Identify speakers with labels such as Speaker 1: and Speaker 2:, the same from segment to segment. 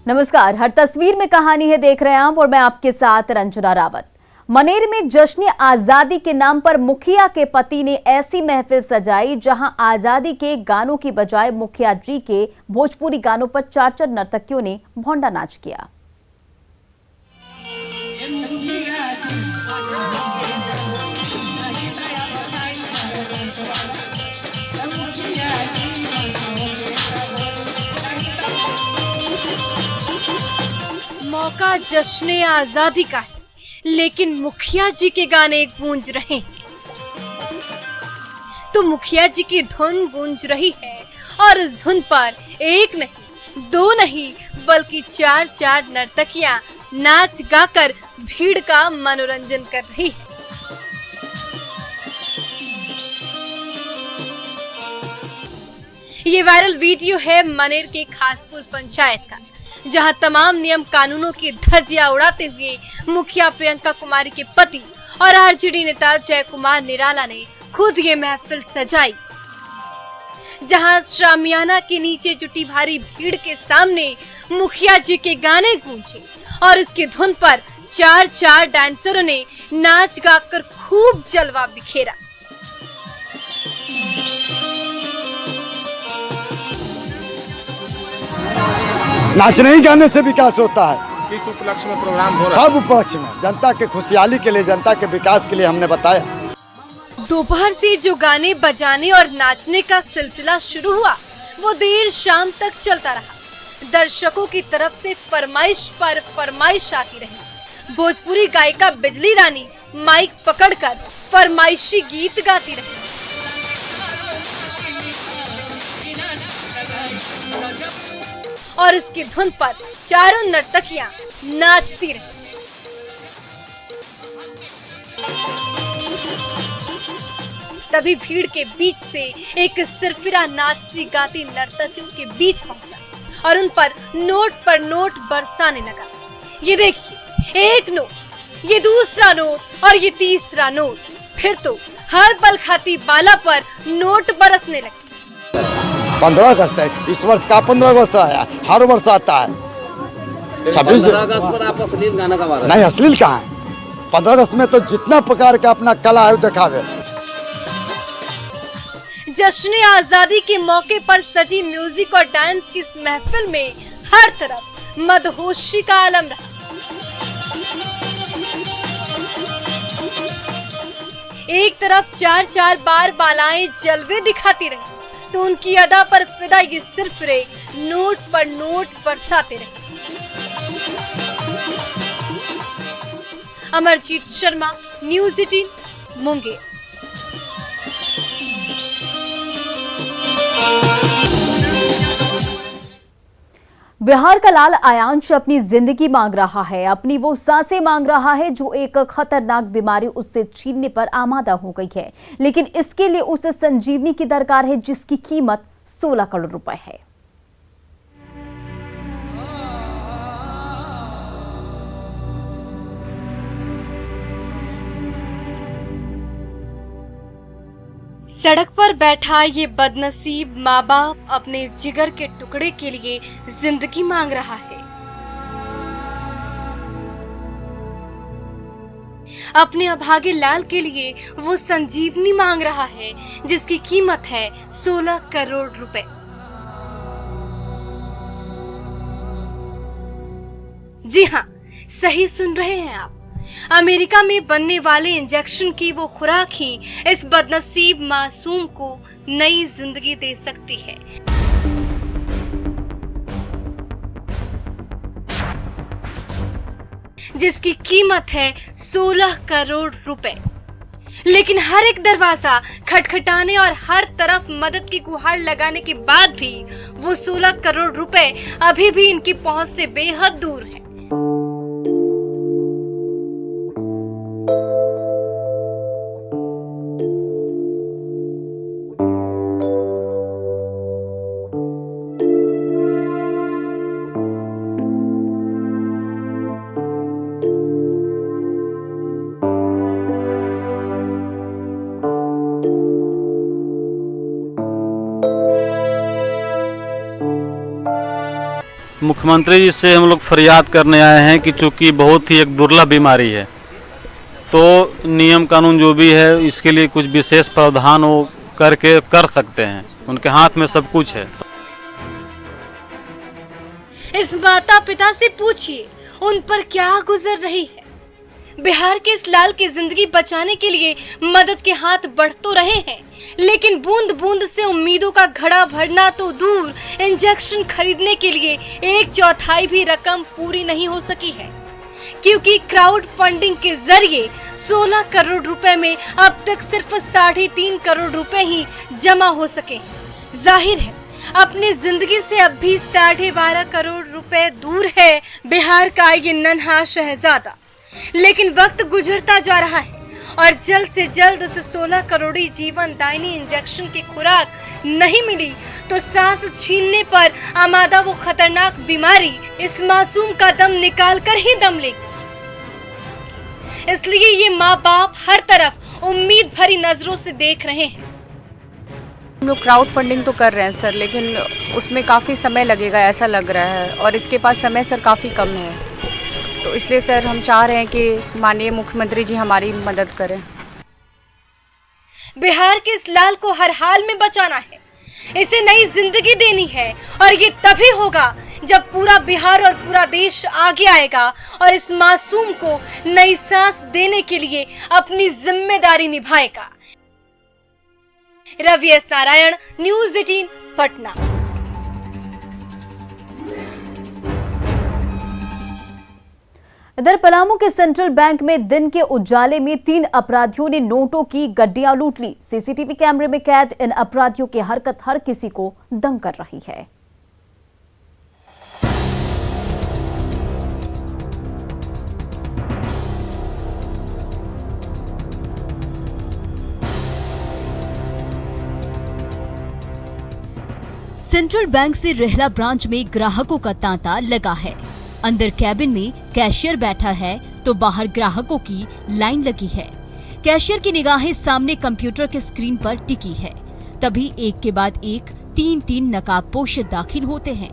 Speaker 1: नमस्कार। हर तस्वीर में कहानी है देख रहे हैं आप और मैं आपके साथ रंजना रावत। मनेर में जश्न आजादी के नाम पर मुखिया के पति ने ऐसी महफिल सजाई जहां आजादी के गानों की बजाय मुखिया जी के भोजपुरी गानों पर 4 नर्तकियों ने भोंडा नाच किया।
Speaker 2: मौका जश्न आजादी का है, लेकिन मुखिया जी के गाने गूंज रहे हैं। तो मुखिया जी की धुन गूंज रही है और इस धुन पर एक नहीं, दो नहीं, बल्कि 4 नर्तकियां नाच गाकर भीड़ का मनोरंजन कर रही है। ये वायरल वीडियो है मनेर के खासपुर पंचायत का, जहां तमाम नियम कानूनों की धज्जियां उड़ाते हुए मुखिया प्रियंका कुमारी के पति और आरजेडी नेता जय कुमार निराला ने खुद ये महफिल सजाई, जहां शामियाना के नीचे जुटी भारी भीड़ के सामने मुखिया जी के गाने गूंजे और इसकी धुन पर 4 डांसरों ने नाच गाकर खूब जलवा बिखेरा।
Speaker 3: नाचने ही गाने से विकास होता है।
Speaker 4: किस उपलक्ष्य में प्रोग्राम हो रहा है?
Speaker 3: सब उपलक्ष्य में, जनता के खुशहाली के लिए, जनता के विकास के लिए हमने बताया।
Speaker 2: दोपहर से जो गाने बजाने और नाचने का सिलसिला शुरू हुआ वो देर शाम तक चलता रहा। दर्शकों की तरफ से फरमाइश पर फरमाइश आती रही। भोजपुरी गायिका बिजली रानी माइक पकड़कर फरमाइशी गीत गाती रही। और इसकी धुन पर 4 नर्तकियां नाचती रही। तभी भीड़ के बीच से एक सिरफिरा नाचती गाती नर्तकियों के बीच पहुंचा और उन पर नोट बरसाने लगा। ये देखिए, एक नोट, ये दूसरा नोट और ये तीसरा नोट। फिर तो हर पल खाती बाला पर नोट बरसने लगे।
Speaker 3: 15 अगस्त है, इस वर्ष का 15 अगस्त आया, हर वर्ष आता है। 26
Speaker 5: अगस्त पर आप अश्लील गाना का बात
Speaker 3: नहीं, अश्लील कहाँ है? 15 अगस्त में तो जितना प्रकार का अपना कला है दिखावे।
Speaker 2: जश्न आजादी के मौके पर सजी म्यूजिक और डांस की इस महफिल में हर तरफ मदहोशी का आलम रहा। एक तरफ 4 बार बालाएं जलवे दिखाती रही तो उनकी अदा पर फिदा ये सिरफिरे नोट पर नोट बरसाते रहे। अमरजीत शर्मा, न्यूज़ 18, मुंगेर।
Speaker 1: बिहार का लाल आयांश अपनी जिंदगी मांग रहा है, अपनी वो सांसें मांग रहा है जो एक खतरनाक बीमारी उससे छीनने पर आमादा हो गई है। लेकिन इसके लिए उसे संजीवनी की दरकार है, जिसकी कीमत 16 करोड़ रुपए है।
Speaker 2: सड़क पर बैठा ये बदनसीब माँ बाप अपने जिगर के टुकड़े के लिए जिंदगी मांग रहा है। अपने अभागे लाल के लिए वो संजीवनी मांग रहा है, जिसकी कीमत है 16 करोड़ रुपए। जी हाँ, सही सुन रहे हैं आप। अमेरिका में बनने वाले इंजेक्शन की वो खुराक ही इस बदनसीब मासूम को नई जिंदगी दे सकती है। जिसकी कीमत है 16 करोड़ रुपए। लेकिन हर एक दरवाजा खटखटाने और हर तरफ मदद की गुहार लगाने के बाद भी वो 16 करोड़ रुपए अभी भी इनकी पहुंच से बेहद दूर है।
Speaker 4: मुख्यमंत्री जी से हम लोग फरियाद करने आए हैं कि चूँकि बहुत ही एक दुर्लभ बीमारी है, तो नियम कानून जो भी है इसके लिए कुछ विशेष प्रावधान वो करके कर सकते हैं, उनके हाथ में सब कुछ है।
Speaker 2: इस माता पिता से पूछिए उन पर क्या गुजर रही है। बिहार के इस लाल की जिंदगी बचाने के लिए मदद के हाथ बढ़ तो रहे हैं, लेकिन बूंद बूंद से उम्मीदों का घड़ा भरना तो दूर, इंजेक्शन खरीदने के लिए 1/4 भी रकम पूरी नहीं हो सकी है, क्योंकि क्राउड फंडिंग के जरिए 16 करोड़ रुपए में अब तक सिर्फ 3.5 करोड़ रुपए ही जमा हो सके। जाहिर है अपनी जिंदगी से अब भी 12.5 करोड़ रुपए दूर है बिहार का ये नन्हा शहजादा। लेकिन वक्त गुजरता जा रहा है और जल्द से जल्द उसे 16 करोड़ी जीवन दायिनी इंजेक्शन की खुराक नहीं मिली तो सांस छीनने पर आमादा वो खतरनाक बीमारी इस मासूम का दम निकाल कर ही दम लेगी। इसलिए ये माँ बाप हर तरफ उम्मीद भरी नजरों से देख रहे हैं।
Speaker 6: हम लोग क्राउड फंडिंग तो कर रहे हैं सर, लेकिन उसमें काफ़ी समय लगेगा ऐसा लग रहा है, और इसके पास समय सर काफ़ी कम है, तो इसलिए सर हम चाह रहे हैं कि माननीय मुख्यमंत्री जी हमारी मदद करें।
Speaker 2: बिहार के इस लाल को हर हाल में बचाना है, इसे नई जिंदगी देनी है, और ये तभी होगा जब पूरा बिहार और पूरा देश आगे आएगा और इस मासूम को नई सांस देने के लिए अपनी जिम्मेदारी निभाएगा। Ravi S Narayan, news 18 Patna.
Speaker 1: इधर पलामू के सेंट्रल बैंक में दिन के उजाले में 3 अपराधियों ने नोटों की गड्डियां लूट ली। सीसीटीवी कैमरे में कैद इन अपराधियों की हरकत हर किसी को दंग कर रही है।
Speaker 7: सेंट्रल बैंक से रेहला ब्रांच में ग्राहकों का तांता लगा है। अंदर कैबिन में कैशियर बैठा है तो बाहर ग्राहकों की लाइन लगी है। कैशियर की निगाहें सामने कंप्यूटर के स्क्रीन पर टिकी है। तभी एक के बाद एक 3 नकाबपोश दाखिल होते हैं।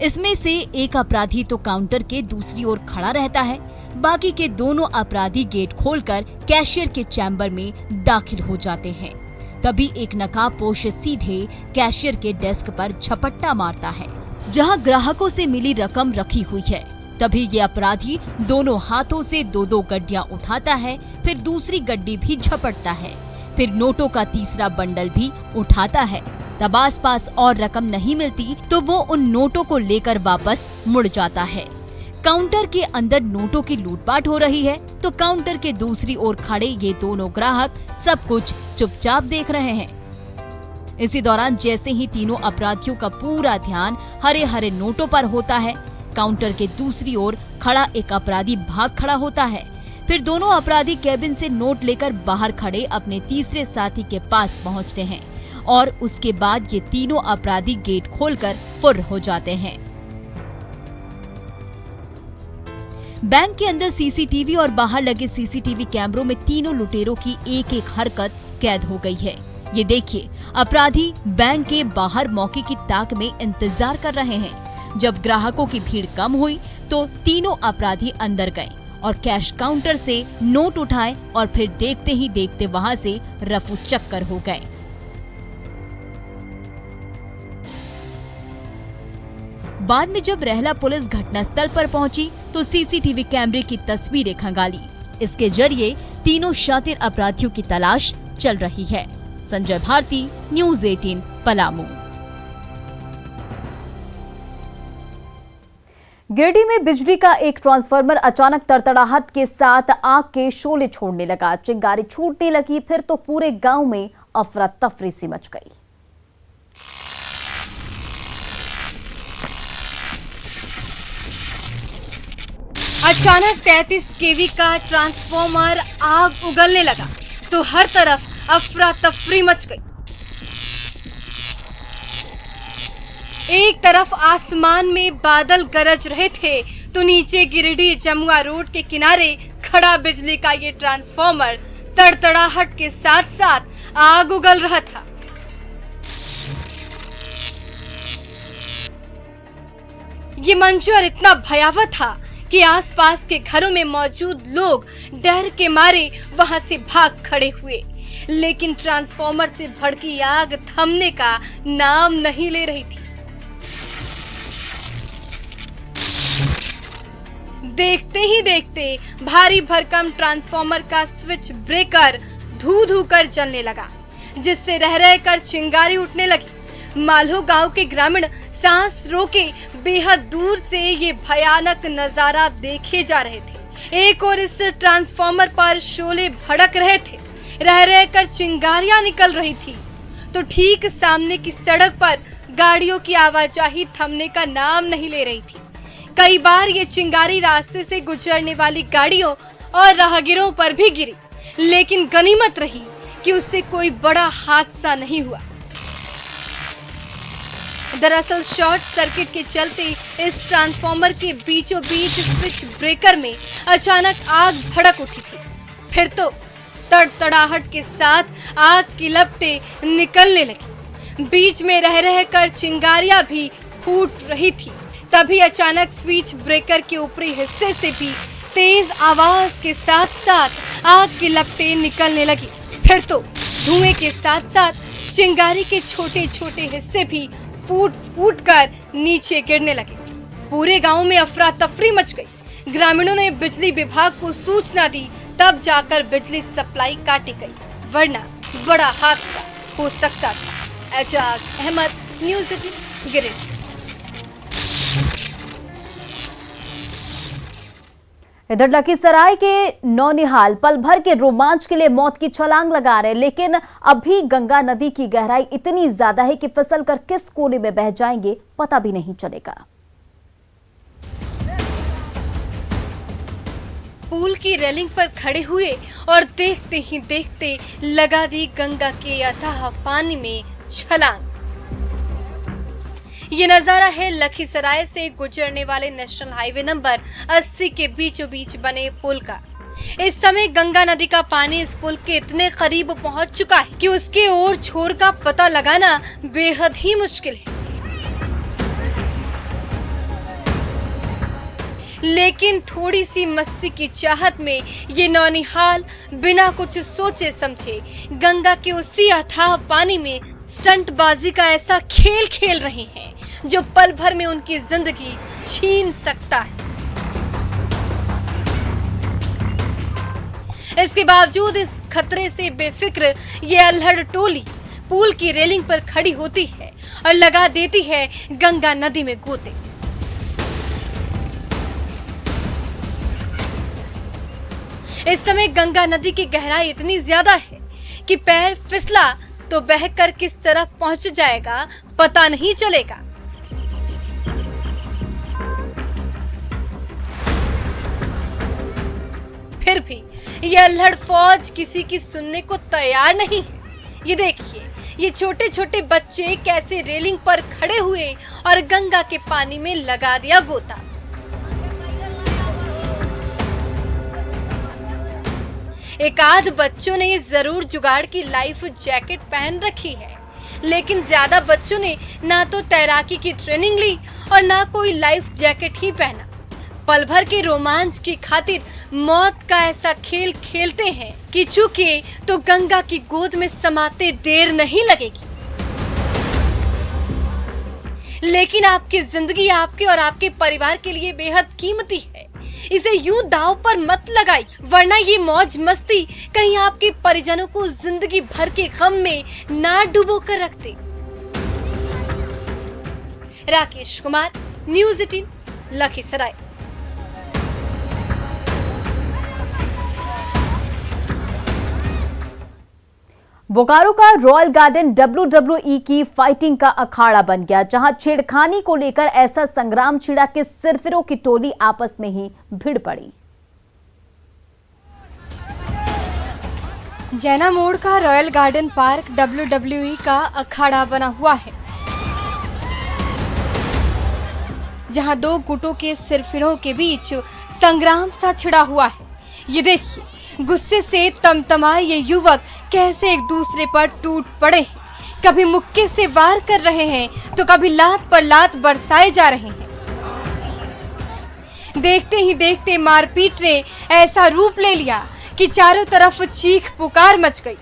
Speaker 7: इसमें से एक अपराधी तो काउंटर के दूसरी ओर खड़ा रहता है, बाकी के दोनों अपराधी गेट खोलकर कैशियर के चैम्बर में दाखिल हो जाते हैं। तभी एक नकाबपोश सीधे कैशियर के डेस्क पर झपट्टा मारता है, जहां ग्राहकों से मिली रकम रखी हुई है। तभी ये अपराधी दोनों हाथों से 2 गड्डियां उठाता है, फिर दूसरी गड्डी भी झपटता है, फिर नोटों का तीसरा बंडल भी उठाता है। तब आसपास और रकम नहीं मिलती तो वो उन नोटों को लेकर वापस मुड़ जाता है। काउंटर के अंदर नोटों की लूटपाट हो रही है तो काउंटर के दूसरी ओर खड़े ये दोनों ग्राहक सब कुछ चुपचाप देख रहे हैं। इसी दौरान जैसे ही तीनों अपराधियों का पूरा ध्यान हरे हरे नोटों पर होता है, काउंटर के दूसरी ओर खड़ा एक अपराधी भाग खड़ा होता है। फिर दोनों अपराधी केबिन से नोट लेकर बाहर खड़े अपने तीसरे साथी के पास पहुंचते हैं और उसके बाद ये तीनों अपराधी गेट खोलकर फुर्र हो जाते हैं। बैंक के अंदर सीसीटीवी और बाहर लगे सीसीटीवी कैमरों में तीनों लुटेरों की एक एक हरकत कैद हो गई है। ये देखिए, अपराधी बैंक के बाहर मौके की ताक में इंतजार कर रहे हैं। जब ग्राहकों की भीड़ कम हुई तो तीनों अपराधी अंदर गए और कैश काउंटर से नोट उठाए और फिर देखते ही देखते वहां से रफू चक्कर हो गए। बाद में जब रेहला पुलिस घटनास्थल पर पहुंची तो सीसीटीवी कैमरे की तस्वीरें खंगाली। इसके जरिए तीनों शातिर अपराधियों की तलाश चल रही है। संजय भारती, न्यूज़ 18 पलामू।
Speaker 1: गिरिडीह में बिजली का एक ट्रांसफार्मर अचानक तड़तड़ाहट के साथ आग के शोले छोड़ने लगा। चिंगारी छूटने लगी, फिर तो पूरे गांव में अफरा तफरी सी मच गई।
Speaker 2: अचानक 33 केवी का ट्रांसफार्मर आग उगलने लगा तो हर तरफ अफरा तफरी मच गई। एक तरफ आसमान में बादल गरज रहे थे तो नीचे गिरिडीह जमुआ रोड के किनारे खड़ा बिजली का ये ट्रांसफार्मर तड़तड़ाहट के साथ साथ आग उगल रहा था। ये मंजर इतना भयावह था कि आसपास के घरों में मौजूद लोग डर के मारे वहां से भाग खड़े हुए, लेकिन ट्रांसफार्मर से भड़की आग थमने का नाम नहीं ले रही थी। देखते ही देखते भारी भरकम ट्रांसफार्मर का स्विच ब्रेकर धू धू कर जलने लगा, जिससे रह रह कर चिंगारी उठने लगी। मालहो गांव के ग्रामीण सांस रोके बेहद दूर से ये भयानक नजारा देखे जा रहे थे। एक और इस ट्रांसफार्मर पर शोले भड़क रहे थे, रह रह कर चिंगारियां निकल रही थी, तो ठीक सामने की सड़क पर गाड़ियों की आवाजाही थमने का नाम नहीं ले रही थी। कई बार ये चिंगारी रास्ते से गुजरने वाली गाड़ियों और राहगीरों पर भी गिरी, लेकिन गनीमत रही कि उससे कोई बड़ा हादसा नहीं हुआ। दरअसल शॉर्ट सर्किट के चलते इस ट्रांसफार्मर के बीचों बीच स्विच ब्रेकर में अचानक आग भड़क उठी थी। फिर तो तड़तड़ाहट के साथ आग की लपटें निकलने लगी। बीच में रह रह कर चिंगारियां भी फूट रही थी। तभी अचानक स्विच ब्रेकर के ऊपरी हिस्से से भी तेज आवाज के साथ साथ आग की लपटें निकलने लगी। फिर तो धुएं के साथ साथ चिंगारी के छोटे छोटे हिस्से भी फूट फूट कर नीचे गिरने लगे। पूरे गांव में अफरा तफरी मच गई। ग्रामीणों ने बिजली विभाग को सूचना दी, तब जाकर बिजली सप्लाई काटी गई, वरना बड़ा हादसा हो सकता था। एजाज अहमद, न्यूज़ 18 गिरिडीह।
Speaker 1: इधर लखीसराय के नौनिहाल पल भर के रोमांच के लिए मौत की छलांग लगा रहे, लेकिन अभी गंगा नदी की गहराई इतनी ज्यादा है कि फिसल कर किस कोने में बह जाएंगे पता भी नहीं चलेगा।
Speaker 2: पुल की रेलिंग पर खड़े हुए और देखते ही देखते लगा दी गंगा के अथाह पानी में छलांग। ये नजारा है लखीसराय से गुजरने वाले नेशनल हाईवे नंबर 80 के बीचों बीच बने पुल का। इस समय गंगा नदी का पानी इस पुल के इतने करीब पहुंच चुका है कि उसके ओर छोर का पता लगाना बेहद ही मुश्किल है। लेकिन थोड़ी सी मस्ती की चाहत में ये नौनिहाल बिना कुछ सोचे समझे गंगा के उसी अथाह पानी में स्टंटबाजी का ऐसा खेल खेल रहे हैं जो पल भर में उनकी जिंदगी छीन सकता है। इसके बावजूद इस खतरे से बेफिक्र ये अल्हड़ टोली पुल की रेलिंग पर खड़ी होती है और लगा देती है गंगा नदी में गोते। इस समय गंगा नदी की गहराई इतनी ज्यादा है कि पैर फिसला तो बहकर किस तरफ पहुंच जाएगा पता नहीं चलेगा। फिर भी ये अल्हड़ फौज किसी की सुनने को तैयार नहीं है। ये देखिए, ये छोटे छोटे बच्चे कैसे रेलिंग पर खड़े हुए और गंगा के पानी में लगा दिया गोता। एक आध बच्चों ने जरूर जुगाड़ की लाइफ जैकेट पहन रखी है, लेकिन ज्यादा बच्चों ने ना तो तैराकी की ट्रेनिंग ली और ना कोई लाइफ जैकेट ही पहना। पल भर के रोमांच की खातिर मौत का ऐसा खेल खेलते हैं कि चूके तो गंगा की गोद में समाते देर नहीं लगेगी। लेकिन आपकी जिंदगी आपके और आपके परिवार के लिए बेहद कीमती है। इसे यूं दांव पर मत लगाई, वरना ये मौज मस्ती कहीं आपके परिजनों को जिंदगी भर के गम में ना डुबो कर रख दे। राकेश कुमार, न्यूज़ 18 लखीसराय।
Speaker 1: बोकारो का रॉयल गार्डन WWE की फाइटिंग का अखाड़ा बन गया, जहां छेड़खानी को लेकर ऐसा संग्राम छिड़ा कि सिरफिरों की टोली आपस में ही भिड़ पड़ी।
Speaker 2: जैना मोड़ का रॉयल गार्डन पार्क WWE का अखाड़ा बना हुआ है, जहां दो गुटों के सिरफिरों के बीच संग्राम सा छिड़ा हुआ है। ये देखिए, गुस्से से तमतमाए ये युवक कैसे एक दूसरे पर टूट पड़े हैं। कभी मुक्के से वार कर रहे हैं तो कभी लात पर लात बरसाए जा रहे हैं। देखते ही देखते मारपीट ने ऐसा रूप ले लिया कि चारों तरफ चीख पुकार मच गई।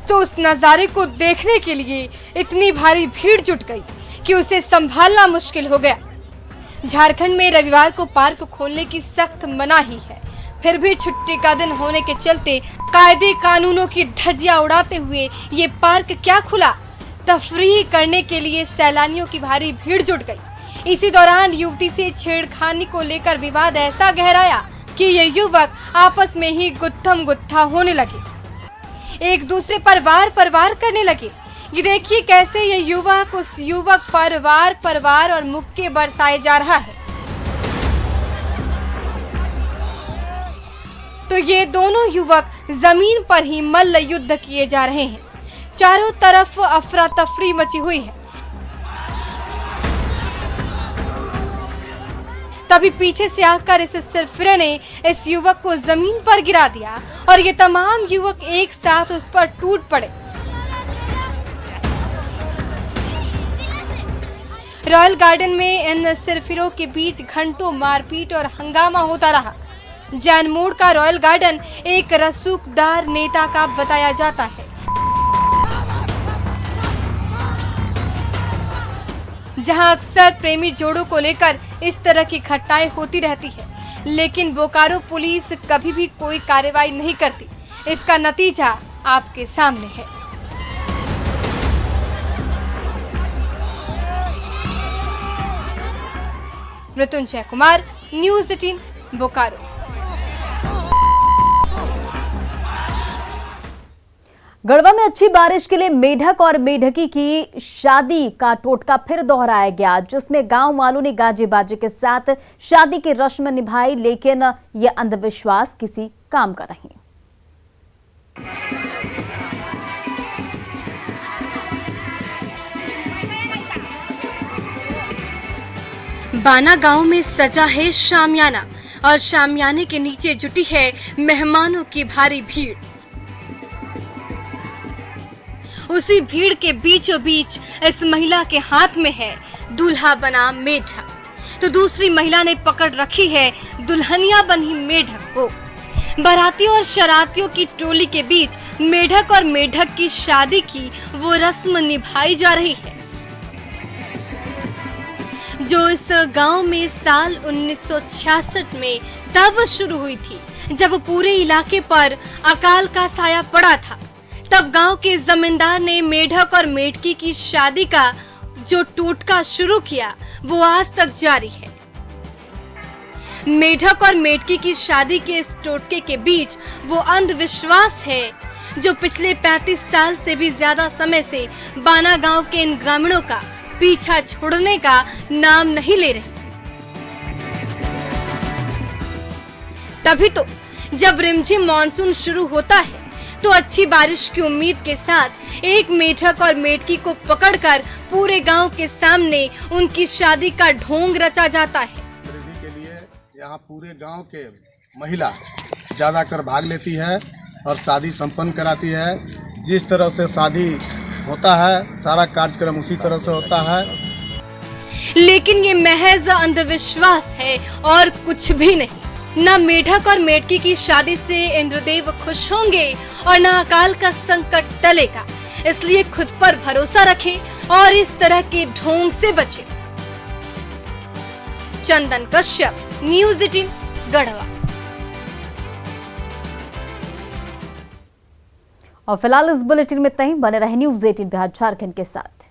Speaker 2: तो उस नजारे को देखने के लिए इतनी भारी भीड़ जुट गई कि उसे संभालना मुश्किल हो गया। झारखंड में रविवार को पार्क खोलने की सख्त मनाही है, फिर भी छुट्टी का दिन होने के चलते कायदे कानूनों की धज्जियां उड़ाते हुए ये पार्क क्या खुला। तफरीह करने के लिए सैलानियों की भारी भीड़ जुट गई। इसी दौरान युवती से छेड़खानी को लेकर विवाद ऐसा गहराया कि ये युवक आपस में ही गुत्थम गुत्था होने लगे, एक दूसरे पर वार करने लगे। ये देखिए कैसे ये युवक उस युवक पर वार और मुक्के बरसाए जा रहा है। तो ये दोनों युवक जमीन पर ही मल्ल युद्ध किए जा रहे हैं। चारों तरफ अफरा तफरी मची हुई है। तभी पीछे से आकर इस सिरफिरे ने इस युवक को जमीन पर गिरा दिया और ये तमाम युवक एक साथ उस पर टूट पड़े। रॉयल गार्डन में इन सिरफिरों के बीच घंटों मारपीट और हंगामा होता रहा। जैन मोड़ का रॉयल गार्डन एक रसूखदार नेता का बताया जाता है, जहां अक्सर प्रेमी जोड़ों को लेकर इस तरह की घटनाएं होती रहती है, लेकिन बोकारो पुलिस कभी भी कोई कार्रवाई नहीं करती। इसका नतीजा आपके सामने है। मृत्युंजय कुमार, न्यूज़ 18 बोकारो।
Speaker 1: गढ़वा में अच्छी बारिश के लिए मेढक और मेढकी की शादी का टोटका फिर दोहराया गया, जिसमें गांव वालों ने गाजे बाजे के साथ शादी की रस्म निभाई, लेकिन यह अंधविश्वास किसी काम का नहीं।
Speaker 2: बाना गांव में सजा है शामियाना और शामियाने के नीचे जुटी है मेहमानों की भारी भीड़। उसी भीड़ के बीचों बीच इस महिला के हाथ में है दूल्हा बना मेढक, तो दूसरी महिला ने पकड़ रखी है दुल्हनिया बनी मेढक को। बारातियों और शरातियों की टोली के बीच मेढक और मेढक की शादी की वो रस्म निभाई जा रही है, जो इस गांव में साल 1966 में तब शुरू हुई थी जब पूरे इलाके पर अकाल का साया पड़ा था। तब गांव के जमींदार ने मेढक और मेढकी की शादी का जो टोटका शुरू किया वो आज तक जारी है। मेढक और मेढकी की शादी के इस टोटके के बीच वो अंधविश्वास है जो पिछले 35 साल से भी ज्यादा समय से बाना गांव के इन ग्रामीणों का पीछा छोड़ने का नाम नहीं ले रहे। तभी तो जब रिमझिम मानसून शुरू होता है तो अच्छी बारिश की उम्मीद के साथ एक मेढक और मेढकी को पकड़कर पूरे गांव के सामने उनकी शादी का ढोंग रचा जाता है।
Speaker 8: के लिए यहाँ पूरे गांव के महिला ज्यादातर भाग लेती है और शादी संपन्न कराती है। जिस तरह से शादी होता है सारा कार्यक्रम उसी तरह से होता है,
Speaker 2: लेकिन ये महज अंधविश्वास है और कुछ भी नहीं। न मेढक और मेढकी की शादी से इंद्रदेव खुश होंगे और न अकाल का संकट टलेगा, इसलिए खुद पर भरोसा रखें और इस तरह के ढोंग से बचें। चंदन कश्यप, न्यूज़ 18 गढ़वा।
Speaker 1: और फिलहाल इस बुलेटिन में इतना ही। बने रहे न्यूज़ 18 बिहार झारखंड के साथ।